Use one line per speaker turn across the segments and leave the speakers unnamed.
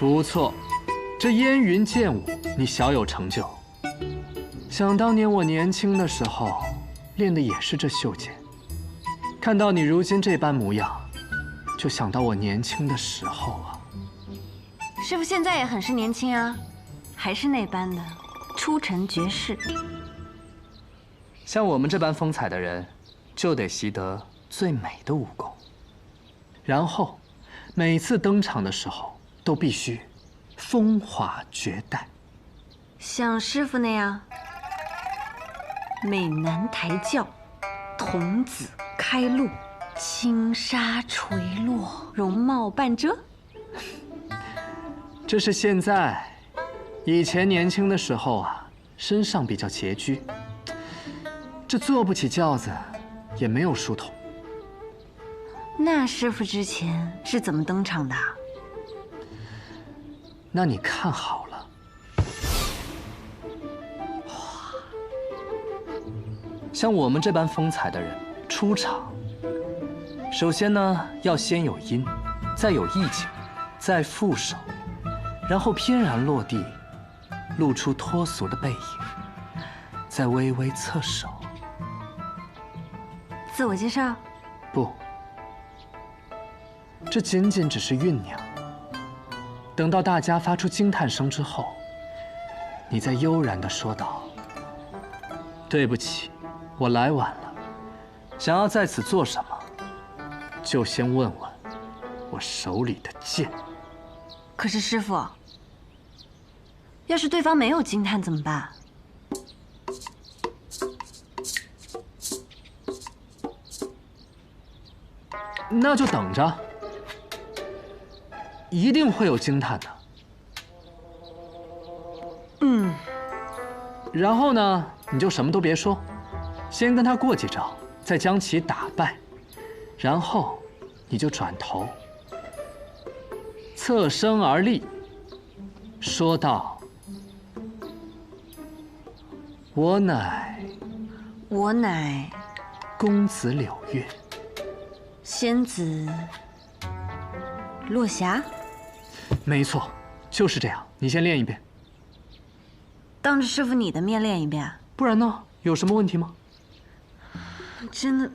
不错，这烟云剑舞你小有成就。想当年我年轻的时候，练的也是这袖剑。看到你如今这般模样，就想到我年轻的时候啊。
师傅现在也很是年轻啊，还是那般的出尘绝世。
像我们这般风采的人，就得习得最美的武功，然后每次登场的时候都必须风华绝代，
像师傅那样，美男抬轿，童子开路，轻纱垂落，容貌半遮。
这是现在，以前年轻的时候啊，身上比较拮据，这坐不起轿子，也没有书童。
那师傅之前是怎么登场的？
那你看好了，像我们这般风采的人出场，首先呢要先有音，再有意境，再负手，然后翩然落地，露出脱俗的背影，再微微侧手。
自我介绍？
不，这仅仅只是酝酿。等到大家发出惊叹声之后，你再悠然地说道：“对不起，我来晚了。想要在此做什么，就先问问我手里的剑。”
可是师傅，要是对方没有惊叹怎么办？
那就等着，一定会有惊叹的。
嗯。
然后呢，你就什么都别说，先跟他过几招，再将其打败，然后你就转头，侧身而立，说道：“我乃公子柳月。”
仙子落霞？
没错，就是这样。你先练一遍。
当着师傅你的面练一遍？
不然呢？有什么问题吗？
真的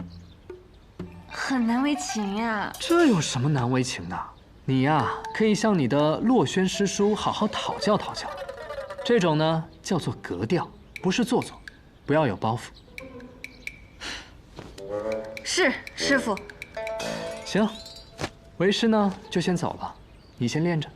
很难为情呀。
这有什么难为情的？你呀，可以向你的洛轩师叔好好讨教讨教。这种呢叫做格调，不是做作，不要有包袱。
是，师傅。
行，为师呢就先走了，你先练着。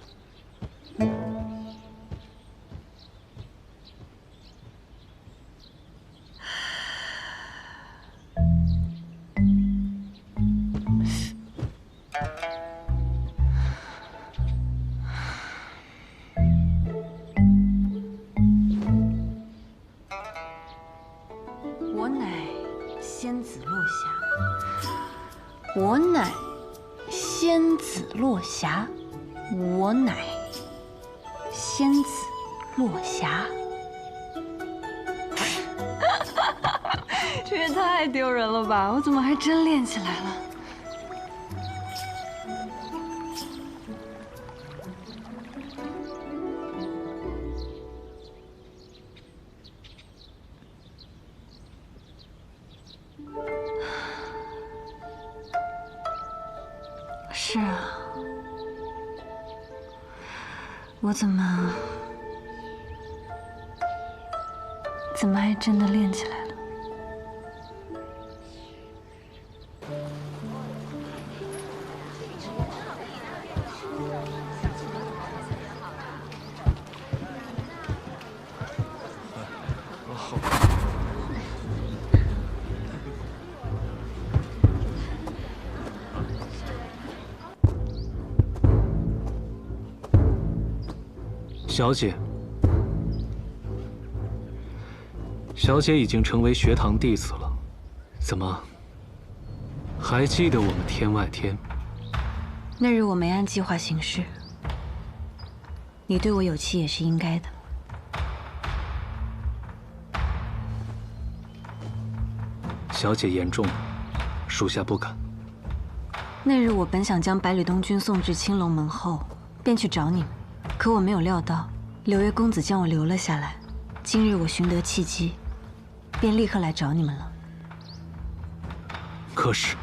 我乃仙子落霞，我乃仙子落霞，我乃仙子落霞。这也太丢人了吧！我怎么还真练起来了？是啊，我怎么还真的练起来了？
小姐，小姐已经成为学堂弟子了，怎么还记得我们天外天？
那日我没按计划行事，你对我有气也是应该的。
小姐言重了，属下不敢。
那日我本想将百里东君送至青龙门后，便去找你们，可我没有料到柳月公子将我留了下来。今日我寻得契机，便立刻来找你们了。
可是，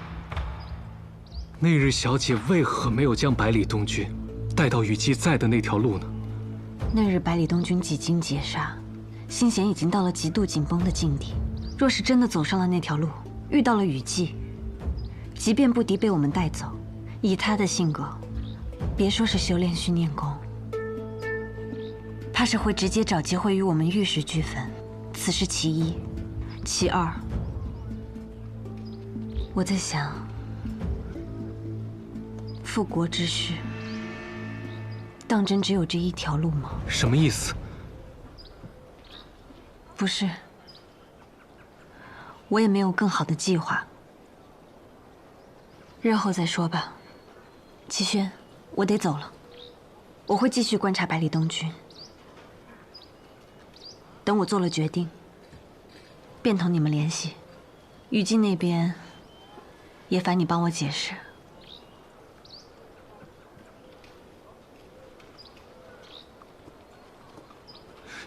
那日小姐为何没有将百里东君带到雨姬在的那条路呢？
那日百里东君几经劫杀，心弦已经到了极度紧绷的境地。若是真的走上了那条路，遇到了雨姬，即便不敌被我们带走，以他的性格，别说是修炼训练功，怕是会直接找机会与我们玉石俱焚。此是其一，其二，我在想，复国之事，当真只有这一条路吗？
什么意思？
不是，我也没有更好的计划，日后再说吧。齐轩，我得走了，我会继续观察百里东君。等我做了决定，便同你们联系。雨姬那边，也烦你帮我解释。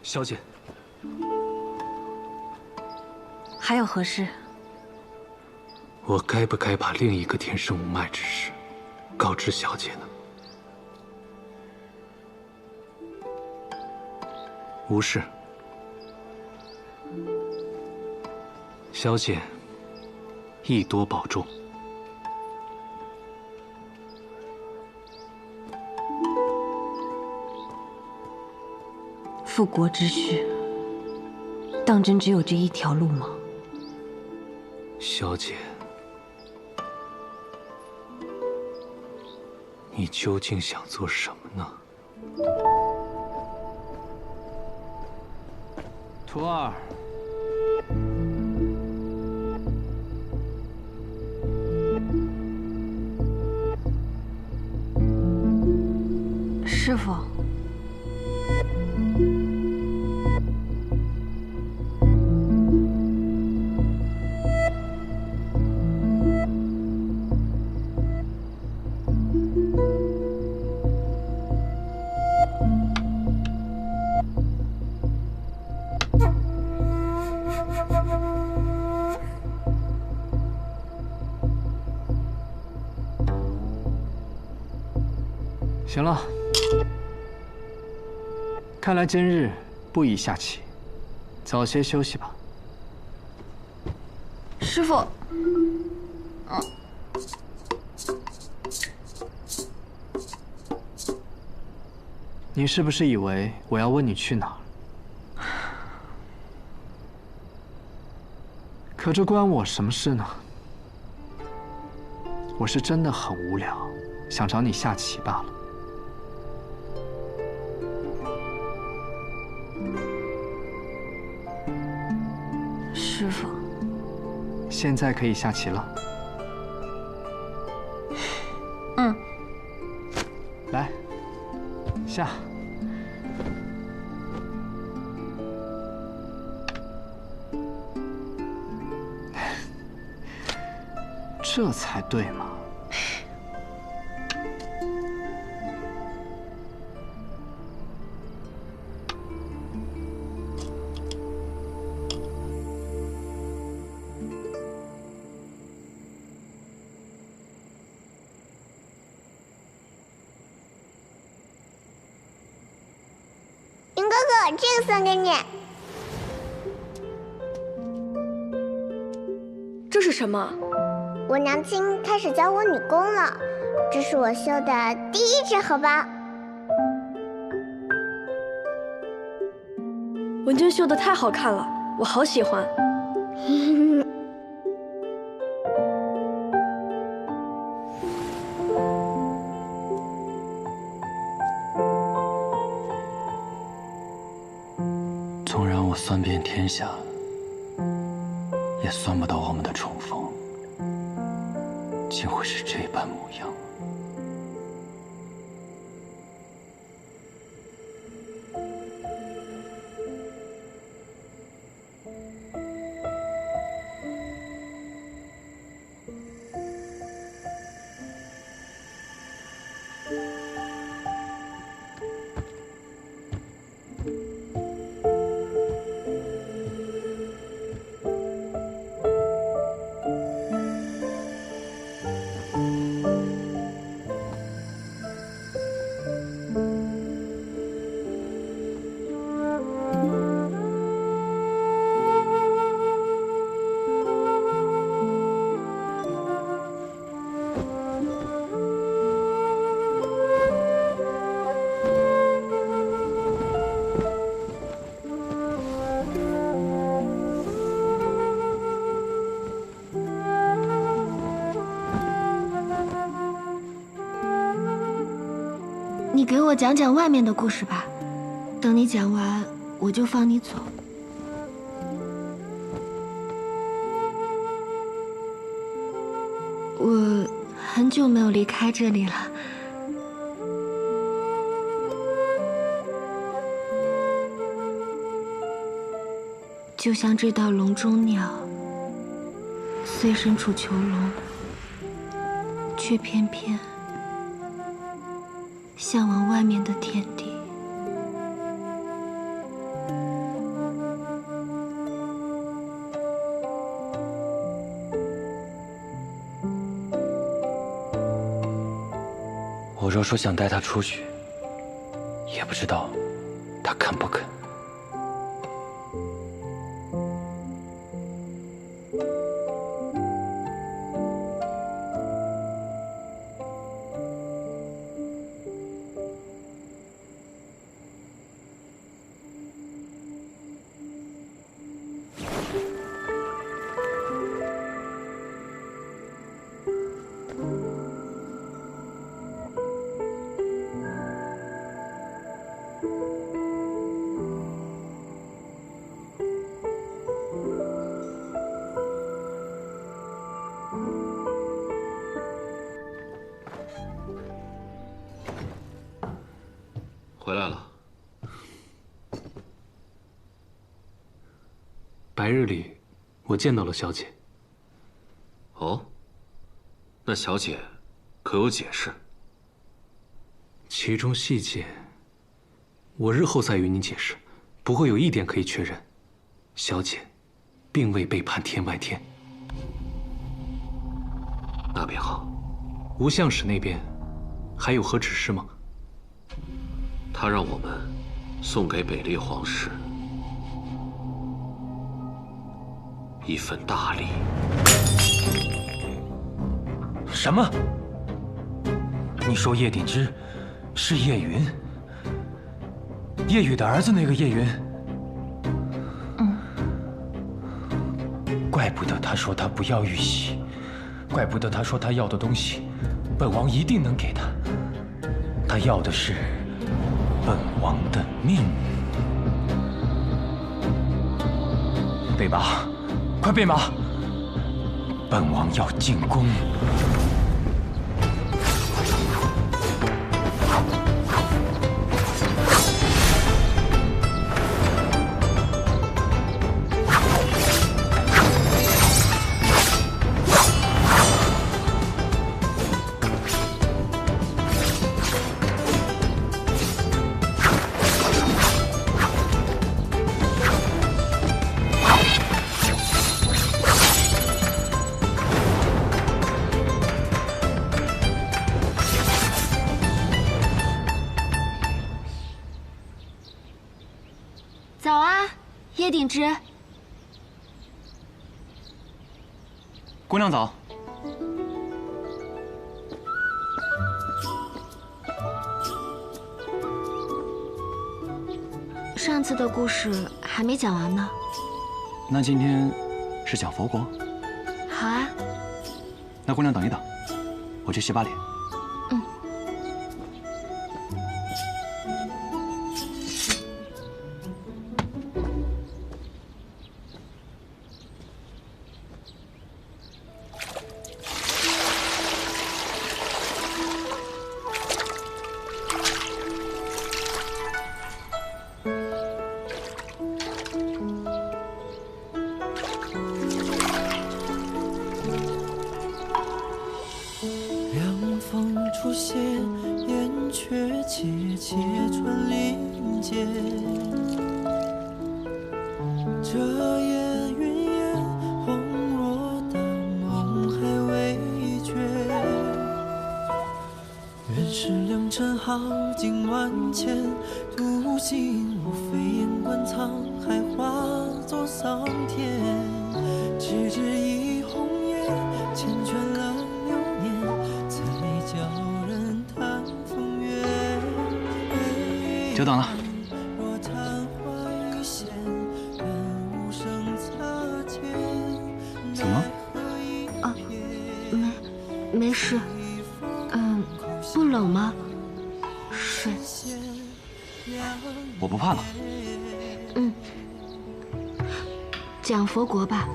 小姐，
还有何事？
我该不该把另一个天生无脉之事告知小姐呢？无事。小姐，宜多保重。
复国之事，当真只有这一条路吗？
小姐，你究竟想做什么呢？
徒儿，
师傅。
行了，看来今日不宜下棋，早些休息吧。
师傅，
你是不是以为我要问你去哪儿？可这关我什么事呢？我是真的很无聊，想找你下棋罢了。
师傅，
现在可以下棋了。
嗯，
来，下。这才对嘛！
云哥哥，这个送给你。
这是什么？
我娘亲开始教我女工了，这是我绣的第一只荷包。
文娟绣的太好看了，我好喜欢。
纵然我算遍天下，也算不到我们的重逢竟会是这般模样。
你给我讲讲外面的故事吧，等你讲完，我就放你走。我很久没有离开这里了，就像这道笼中鸟，虽身处囚笼，却偏偏向往外面的天地。
我若说想带他出去，也不知道他肯不肯。
回来了。白日里，我见到了小姐。
哦，那小姐可有解释？
其中细节，我日后再与你解释。不过有一点可以确认，小姐并未背叛天外天。
那便好。
吴相使那边还有何指示吗？
他让我们送给北厉皇室一份大礼。
什么？你说叶鼎之是叶云？叶雨的儿子那个叶云？怪不得他说他不要玉玺，怪不得他说他要的东西，本王一定能给他。他要的是本王的命。备马，快备马！本王要进宫。
早啊，叶鼎之。
姑娘早。
上次的故事还没讲完呢。
那今天是讲佛国？
好啊。
那姑娘等一等，我去洗把脸。
出现，燕雀切切穿林间。这夜云烟，恍若大梦还未觉。原是良辰好景万千，独行我飞燕观沧海，化作桑田。只知一红叶，缱绻了流年，才叫人叹风月。
久等了。怎么？
啊，没事。不冷吗？睡。
我不怕冷。
讲佛国吧。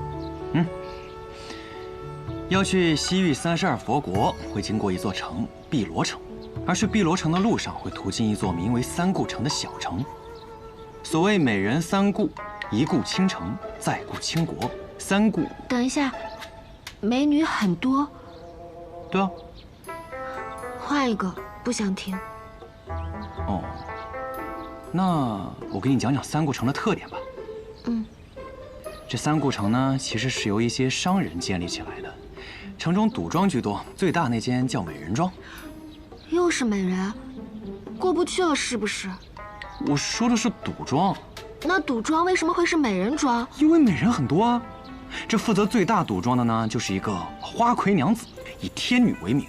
要去西域32佛国，会经过一座城碧罗城，而去碧罗城的路上会途经一座名为三顾城的小城。所谓美人三顾，一顾倾城，再顾倾国。三顾。
等一下，美女很多。
对啊。
换一个，不想听。
哦，那我给你讲讲三顾城的特点吧。这三顾城呢，其实是由一些商人建立起来的。城中赌庄居多，最大那间叫美人庄。
又是美人，过不去了是不是？
我说的是赌庄。
那赌庄为什么会是美人庄？
因为美人很多啊。这负责最大赌庄的呢，就是一个花魁娘子，以天女为名。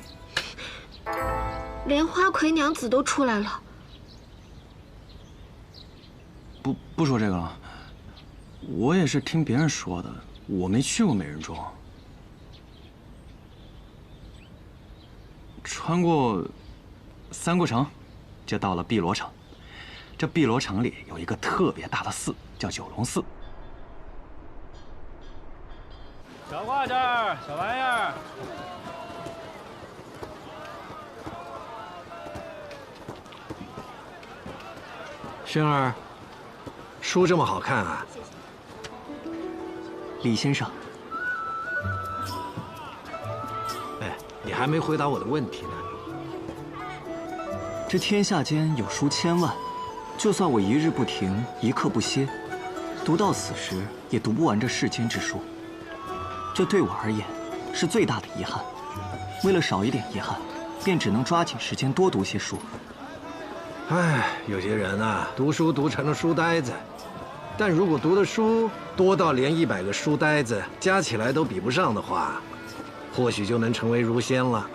连花魁娘子都出来了。
不说这个了，我也是听别人说的，我没去过美人庄。穿过三顾城，就到了碧罗城。这碧罗城里有一个特别大的寺，叫九龙寺。
小挂件儿，小玩意儿。
轩儿，书这么好看啊！
李先生，
哎，你还没回答我的问题呢。
这天下间有书千万，就算我一日不停，一刻不歇，读到此时也读不完这世间之书。这对我而言是最大的遗憾。为了少一点遗憾，便只能抓紧时间多读些书。
哎，有些人啊，读书读成了书呆子，但如果读的书多到连100个书呆子加起来都比不上的话，或许就能成为儒仙了。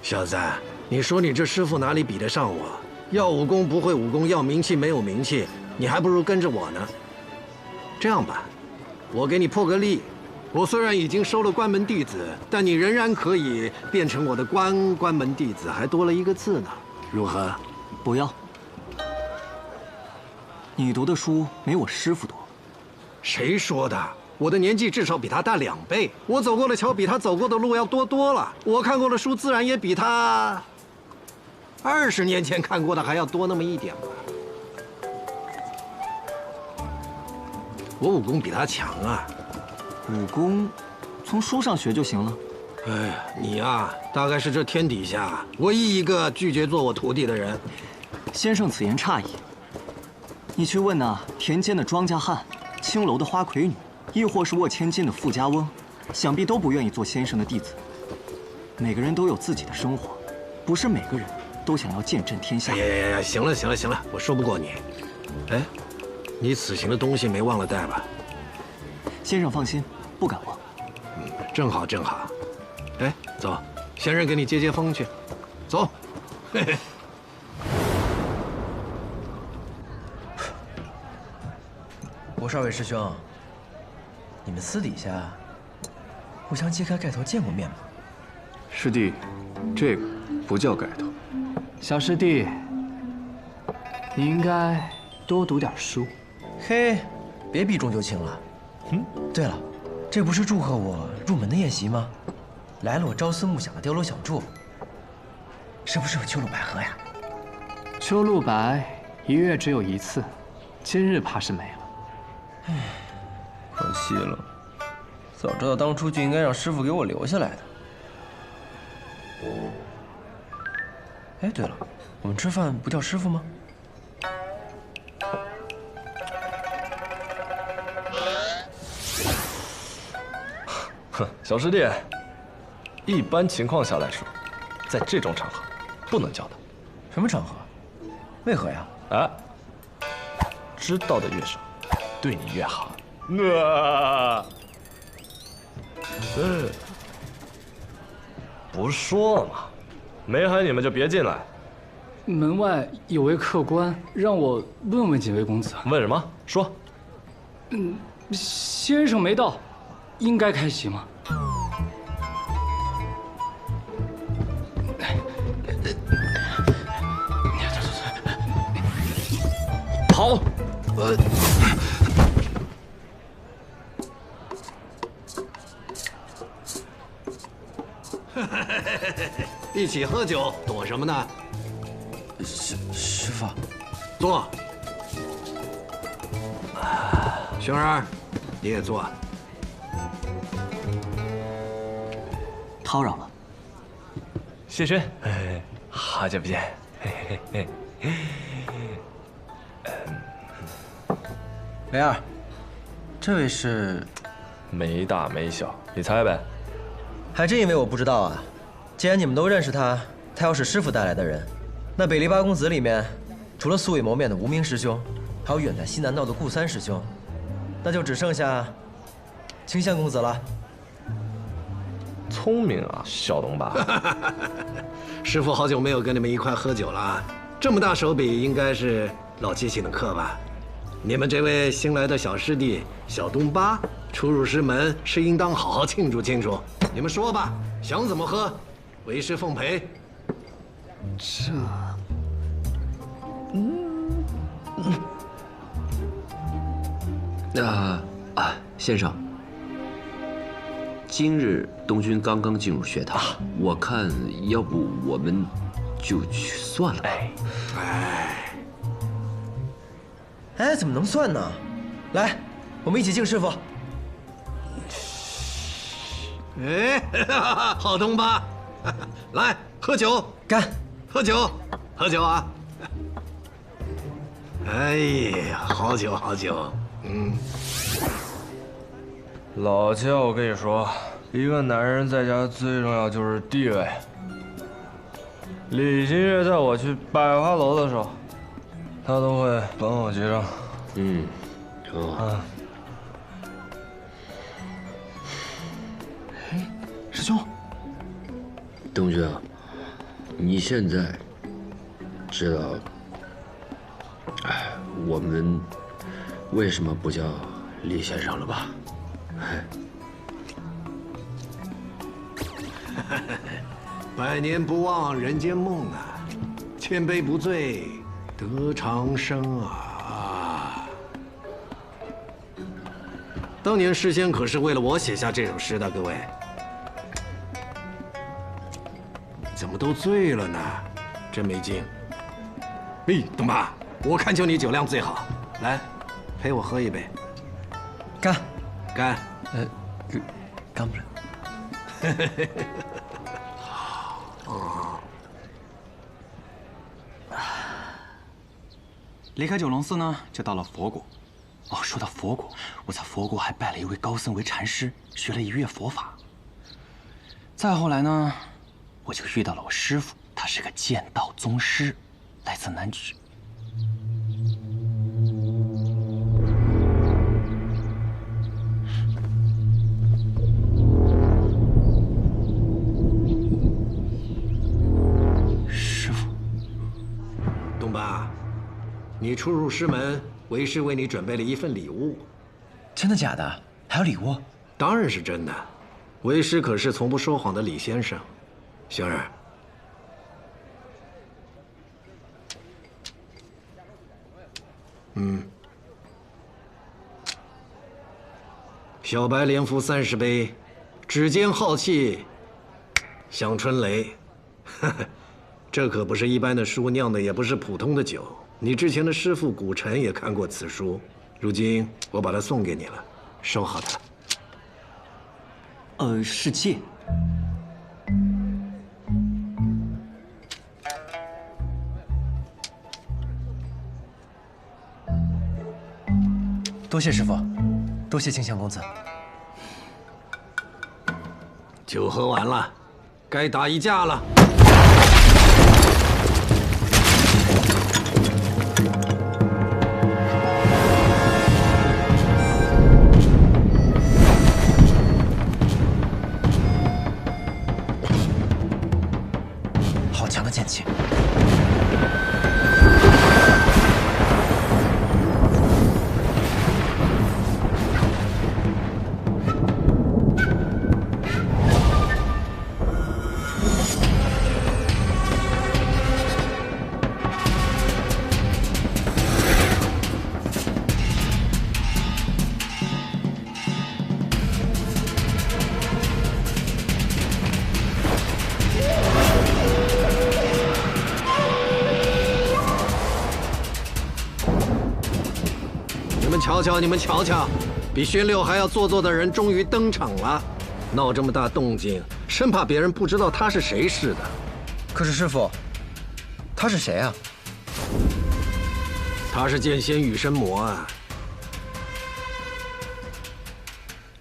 小子，你说你这师傅哪里比得上我？要武功不会武功，要名气没有名气，你还不如跟着我呢。这样吧，我给你破个例。我虽然已经收了关门弟子，但你仍然可以变成我的关门弟子，还多了一个字呢，如何？
不要。你读的书没我师傅多。
谁说的？我的年纪至少比他大2倍，我走过的桥比他走过的路要多了，我看过的书自然也比他20年前看过的还要多那么一点吧。我武功比他强啊。
武功，从书上学就行了。
哎呀，你呀，大概是这天底下唯一一个拒绝做我徒弟的人。
先生此言差矣。你去问那田间的庄稼汉、青楼的花魁女，亦或是沃千金的富家翁，想必都不愿意做先生的弟子。每个人都有自己的生活，不是每个人都想要见证天下。
哎，行了，我说不过你。哎，你此行的东西没忘了带吧？
先生放心，不敢忘。
正好。哎，走，先生给你接风去。走。嘿嘿。
博少伟师兄，你们私底下互相揭开盖头见过面吗？
师弟，这个不叫盖头。
小师弟，你应该多读点书。
嘿，别避重就轻了。对了，这不是祝贺我入门的宴席吗？来了我朝思暮想的碉楼小筑，是不是有秋露百合呀？
秋露白1月只有1次，今日怕是没了。
唉，可惜了，早知道当初就应该让师傅给我留下来的。哎，对了，我们吃饭不叫师傅吗？
哼，小师弟，一般情况下来说，在这种场合不能叫他。
什么场合？为何呀？
哎，知道的越少，对你越好。不说了吗？没喊你们就别进来。
门外有位客官让我问问几位公子。
问什么？说。
先生没到，应该开席吗？好。
一起喝酒，躲什么呢？
师傅，
坐。熊儿，你也坐。
叨扰了。
谢轩，好久不见。
梅儿，这位是？
没大没小，你猜呗。
还真以为我不知道啊！既然你们都认识他，他要是师傅带来的人，那北篱八公子里面，除了素未谋面的无名师兄，还有远在西南道的顾三师兄，那就只剩下清香公子了。
聪明啊，小东爸。
师傅好久没有跟你们一块喝酒了，这么大手笔，应该是老七请的客吧？你们这位新来的小师弟小东八初入师门，是应当好好庆祝庆祝。你们说吧，想怎么喝，为师奉陪。
这，
先生，今日东君刚刚进入学堂，我看要不我们就去算了吧。
哎，怎么能算呢？来，我们一起敬师傅。
哎，好东八，来喝酒，
干！
喝酒，喝酒啊！哎呀，好酒好酒，
老七，我跟你说，一个男人在家最重要就是地位。李新月带我去百花楼的时候，他都会帮我结账。
嗯，挺好。
哎，师兄，
东君啊，你现在知道，我们为什么不叫李先生了吧？
百年不忘人间梦啊，千杯不醉得长生啊！当年诗仙可是为了我写下这首诗的，各位，怎么都醉了呢？真没劲。嘿，东爸，我看就你酒量最好，来，陪我喝一杯。
干，
干，
干不了。
离开九龙寺呢，就到了佛国。哦，说到佛国，我在佛国还拜了一位高僧为禅师，学了1月佛法。再后来呢，我就遇到了我师父，他是个剑道宗师，来自南莒。师父，
东爸。你初入师门，为师为你准备了一份礼物。
真的假的？还有礼物？
当然是真的。为师可是从不说谎的李先生。星儿，小白连服30杯，指尖浩气，响春雷。这可不是一般的书酿的，也不是普通的酒。你之前的师父古尘也看过此书，如今我把它送给你了，收好它。
是戒。
多谢师父，多谢清香公子。
酒喝完了，该打一架了。
好强的剑气！你们瞧瞧，比宣六还要做作的人终于登场了，闹这么大动静，生怕别人不知道他是谁似的。可是师父，他是谁啊？
他是剑仙羽生魔啊。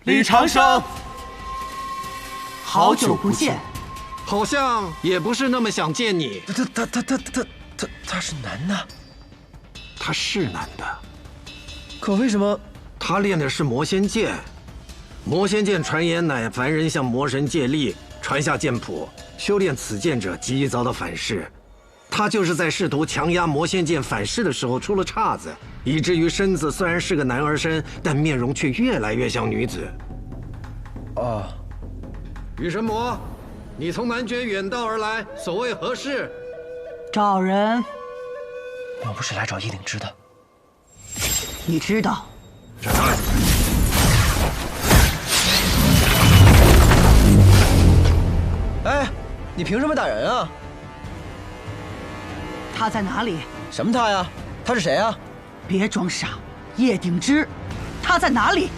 李长生，好久不见，
好像也不是那么想见你。
他是男的？
他是男的。
可为什么
他练的是魔仙剑？魔仙剑传言乃凡人向魔神借力，传下剑谱，修炼此剑者极易遭到反噬。他就是在试图强压魔仙剑反噬的时候出了岔子，以至于身子虽然是个男儿身，但面容却越来越像女子。
哦，
羽生魔，你从南绝远道而来，所谓何事？
找人。
我不是来找叶灵芝的。
你知道？
哎，你凭什么打人啊？
他在哪里？
什么他呀？他是谁啊？
别装傻，叶鼎之，他在哪里？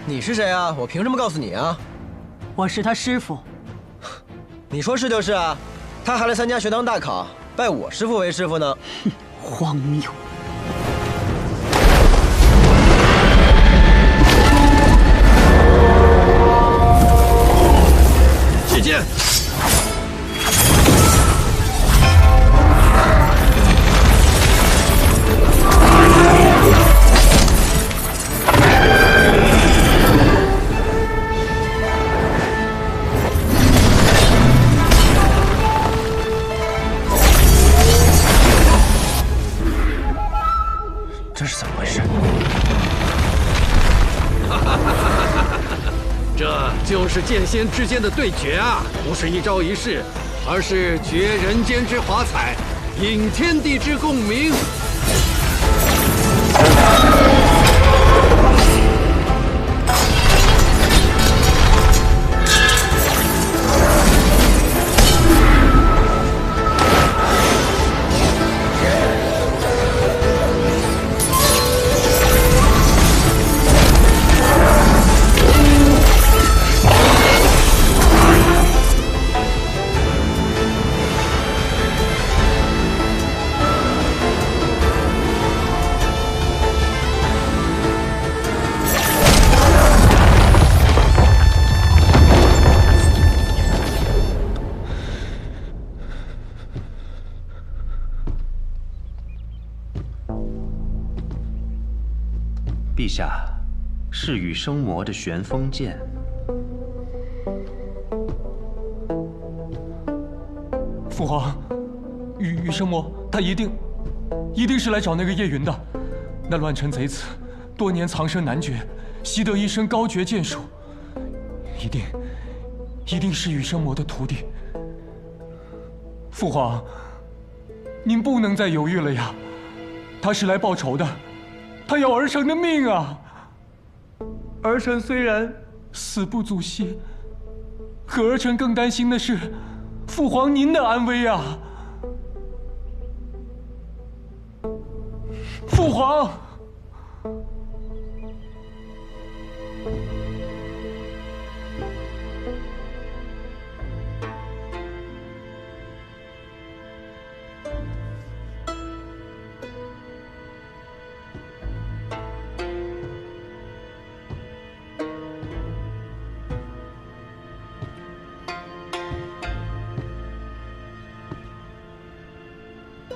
你是谁啊？我凭什么告诉你啊？
我是他师父。
你说是就是啊，他还来参加学堂大考，拜我师父为师父呢。
哼，荒谬！
起剑！
是怎么回事？
这就是剑仙之间的对决啊，不是一招一式，而是决人间之华彩，引天地之共鸣。
陛下，是羽生魔的旋风剑。
父皇，羽生魔他一定是来找那个叶云的。那乱臣贼子多年藏身男爵，习得一身高绝剑术，一定是羽生魔的徒弟。父皇，您不能再犹豫了呀！他是来报仇的。 他要儿臣的命啊！儿臣虽然死不足惜，可儿臣更担心的是父皇您的安危啊！父皇，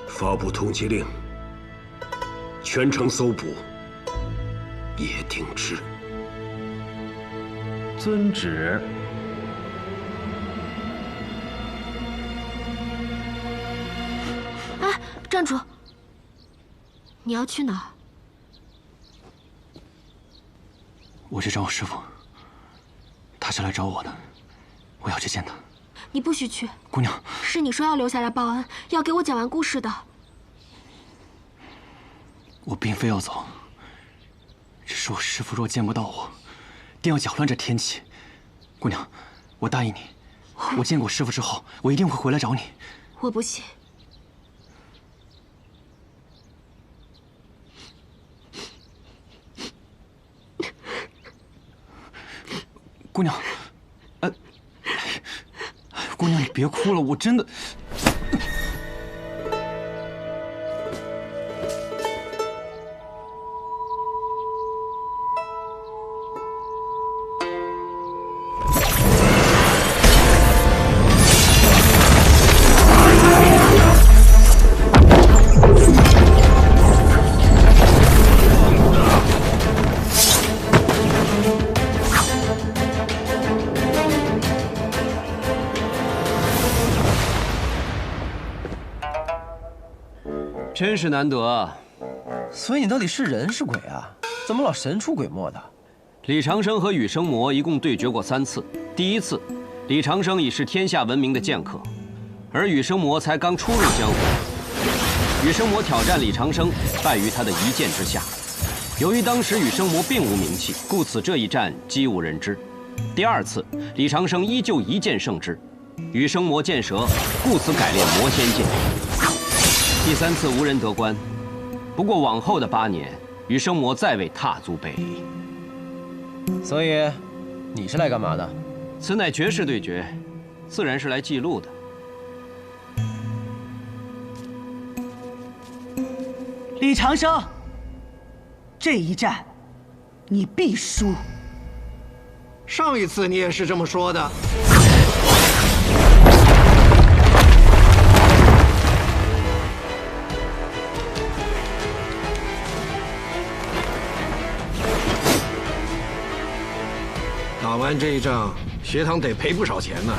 发布通缉令，全城搜捕叶挺之。
遵旨。
哎，站住！你要去哪儿？
我去找我师父，他是来找我的，我要去见他。
你不许去，
姑娘。
是你说要留下来报恩，要给我讲完故事的。
我并非要走，只是我师父若见不到我，定要搅乱这天气。姑娘，我答应你，我见过师父之后，我一定会回来找你。
我不信。
姑娘，姑娘，你别哭了，我真的。
真是难得啊！
所以你到底是人是鬼啊？怎么老神出鬼没的？
李长生和羽生魔一共对决过3次。第一次，李长生已是天下闻名的剑客，而羽生魔才刚初入江湖。羽生魔挑战李长生，败于他的一剑之下。由于当时羽生魔并无名气，故此这一战几无人知。第2次，李长生依旧一剑胜之，羽生魔剑折，故此改练魔仙剑。 第3次无人得关，不过往后的8年，羽生魔再未踏足北离。
所以，你是来干嘛的？
此乃绝世对决，自然是来记录的。
李长生，这一战，你必输。
上一次你也是这么说的。 打完这一仗，学堂得赔不少钱呢。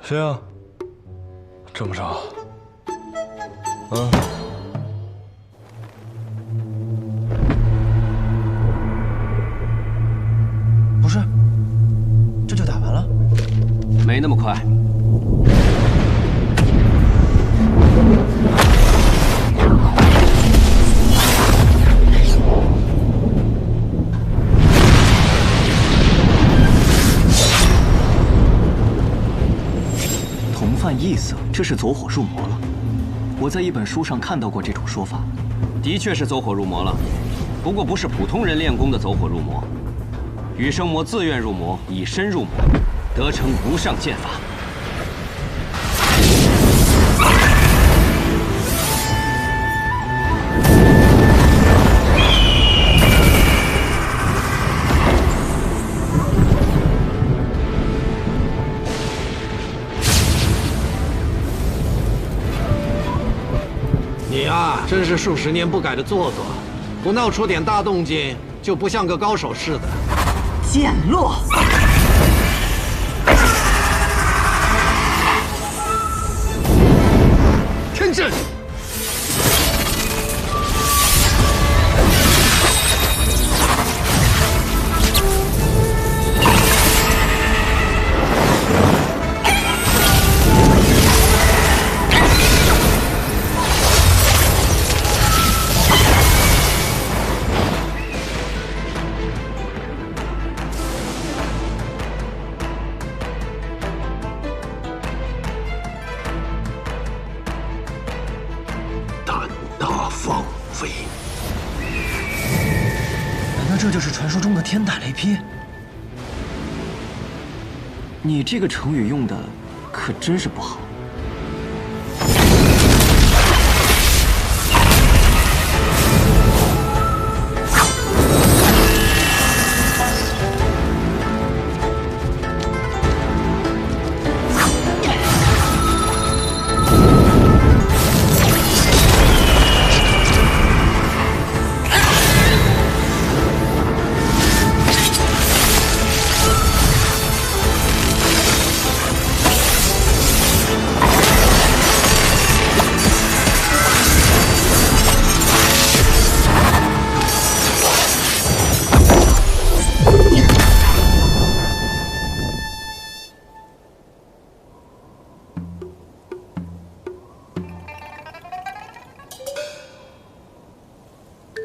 谁啊？这么吵？啊？
不是，这就打完了？
没那么快。
同犯异色，这是走火入魔了。我在一本书上看到过这种说法。
的确是走火入魔了，不过不是普通人练功的走火入魔。羽生魔自愿入魔，以身入魔，得成无上剑法。
你呀，真是数十年不改的做作，不闹出点大动静，就不像个高手似的。
剑落。
天阵。
这就是传说中的天打雷劈。
你这个成语用的可真是不好。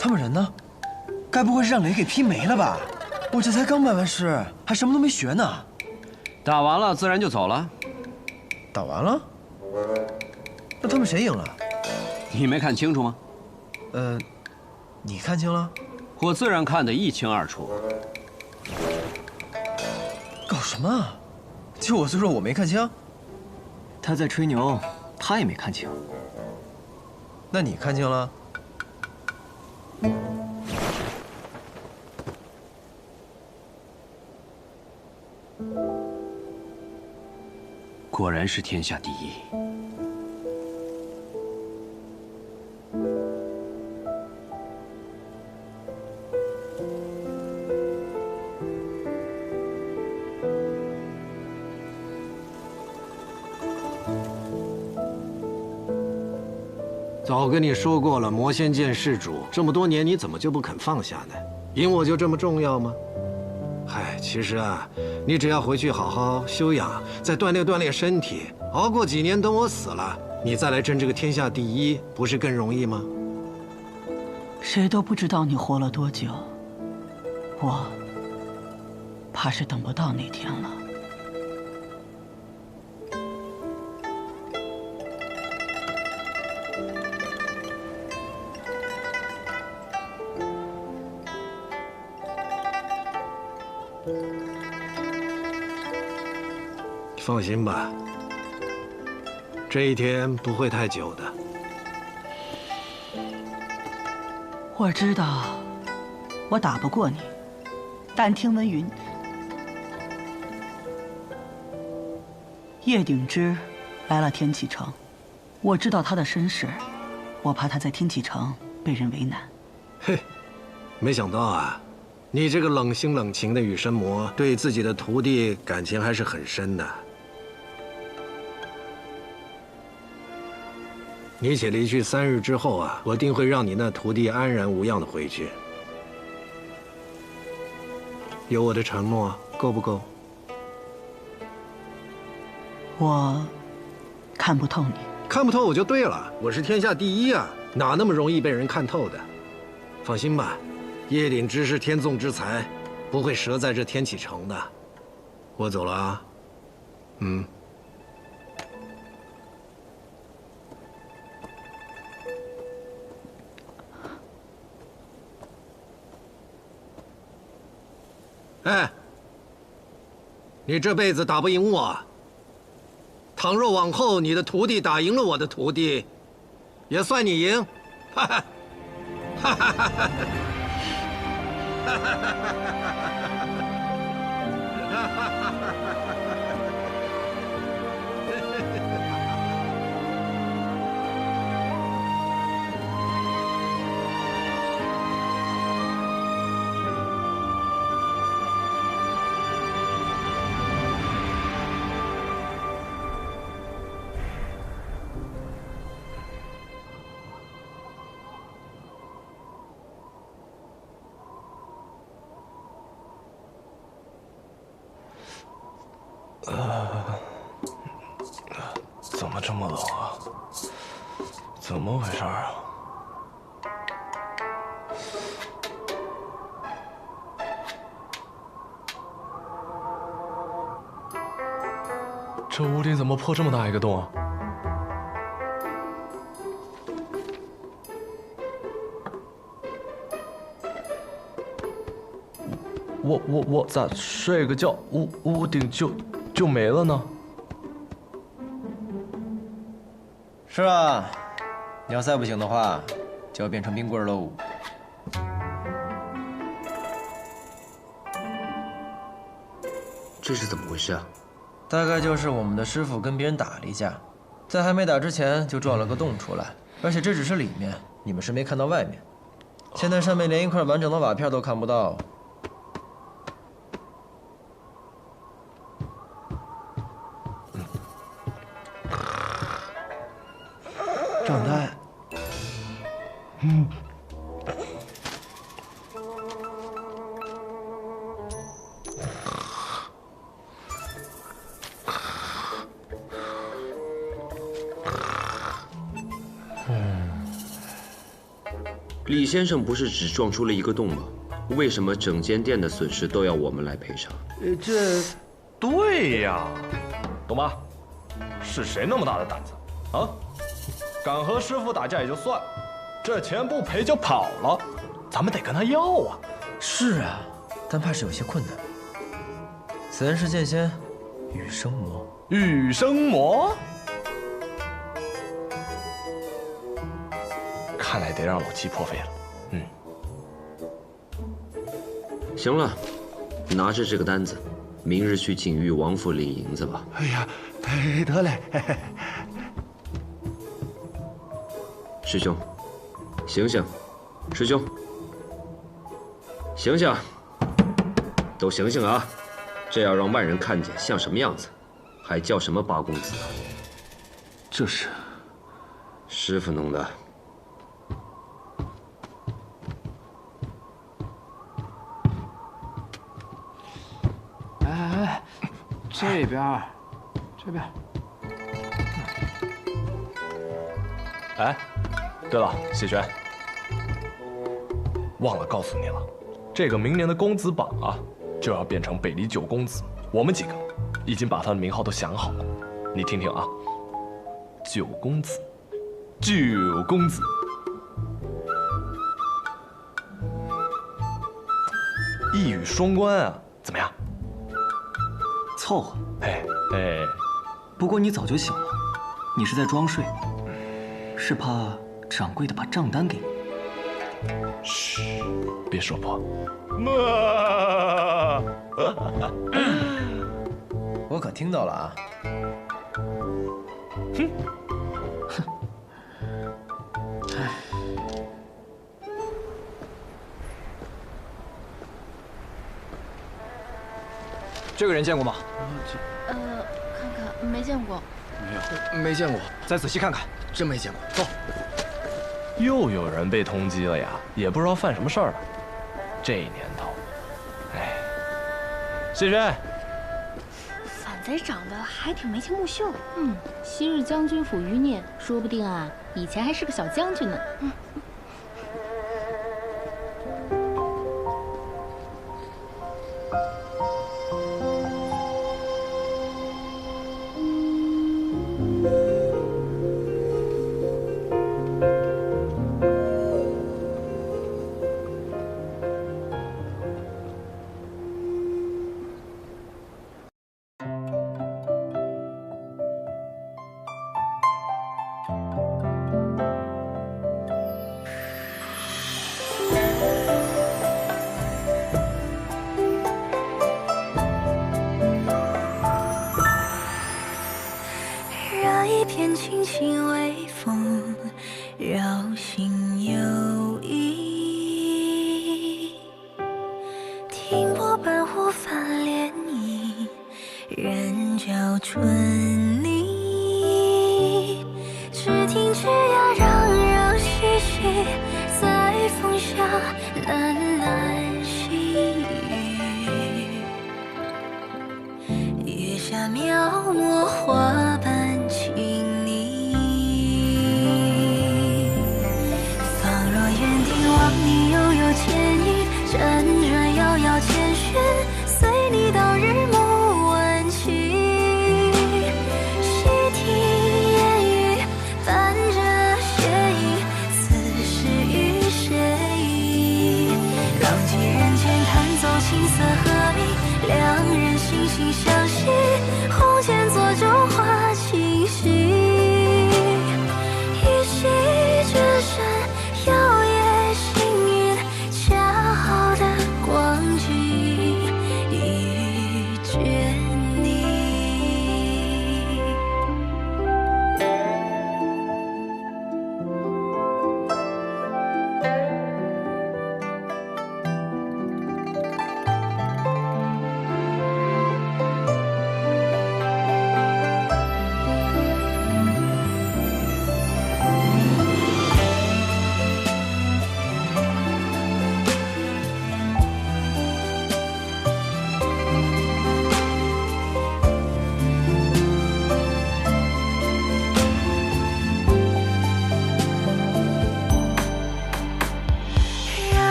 他们人呢？该不会是让雷给劈没了吧？我这才刚拜完师，还什么都没学呢。
打完了，自然就走了。
打完了？那他们谁赢了？
你没看清楚吗？
你看清了？
我自然看得一清二楚。
搞什么啊？就我岁数，我没看清？
他在吹牛，他也没看清。
那你看清了？
果然是天下第一。
早跟你说过了，魔仙剑世主，这么多年你怎么就不肯放下呢？赢我就这么重要吗？嗨，其实啊，你只要回去好好休养，再锻炼锻炼身体，熬过几年，等我死了，你再来争这个天下第一，不是更容易吗？
谁都不知道你活了多久，我怕是等不到那天了。
放心吧，这一天不会太久的。
我知道，我打不过你，但听闻云，叶鼎之来了天启城，我知道他的身世，我怕他在天启城被人为难。
嘿，没想到啊，你这个冷心冷情的羽生魔，对自己的徒弟感情还是很深的。你且离去3日之后啊，我定会让你那徒弟安然无恙的回去。有我的承诺，够不够？
我看不透你，
看不透我就对了。我是天下第一啊，哪那么容易被人看透的？放心吧，叶鼎之是天纵之才，不会折在这天启城的。我走了啊。哎，你这辈子打不赢我。倘若往后你的徒弟打赢了我的徒弟，也算你赢。哈哈，哈哈哈哈
怎么这么冷啊？怎么回事啊？这屋顶怎么破这么大一个洞啊？我咋睡个觉，屋顶就没了呢？
是啊，你要再不行的话，就要变成冰棍喽。
这是怎么回事啊？
大概就是我们的师傅跟别人打了一架，在还没打之前就撞了个洞出来，而且这只是里面，你们是没看到外面。现在上面连一块完整的瓦片都看不到。状态，
李先生不是只撞出了一个洞吗？为什么整间店的损失都要我们来赔偿？
这，对呀，董妈，是谁那么大的胆子啊？敢和师傅打架也就算，这钱不赔就跑了，咱们得跟他要啊。
是啊，但怕是有些困难。此人是剑仙羽生魔。
羽生魔？看来得让老七破费了。
行了，拿着这个单子，明日去锦玉王府领银子吧。
哎呀，得嘞。
师兄，醒醒！师兄，醒醒！都醒醒啊！这要让外人看见，像什么样子？还叫什么八公子？
这是
师傅弄的。
哎，这边，这边。
哎，对了，谢玄，忘了告诉你了，这个明年的公子榜啊，就要变成北离9公子。我们几个已经把他的名号都想好了，你听听啊，9公子，9公子，一语双关啊，怎么样？
凑合。
哎，
不过你早就醒了，你是在装睡，是怕掌柜的把账单给你。
嘘，别说破。
我可听到了啊！
哼。
这个人见过吗？
看看，没见过。
没见过，再仔细看看，真没见过。走。
又有人被通缉了呀，也不知道犯什么事儿了。这年头，哎，谢轩，
反贼长得还挺眉清目秀。昔日将军府余孽，说不定啊，以前还是个小将军呢。
片轻轻微风，绕心游弋。听波般忽泛涟漪，人教春泥。只听枝桠攘攘嬉戏，在风下喃喃细语。月下描摹花。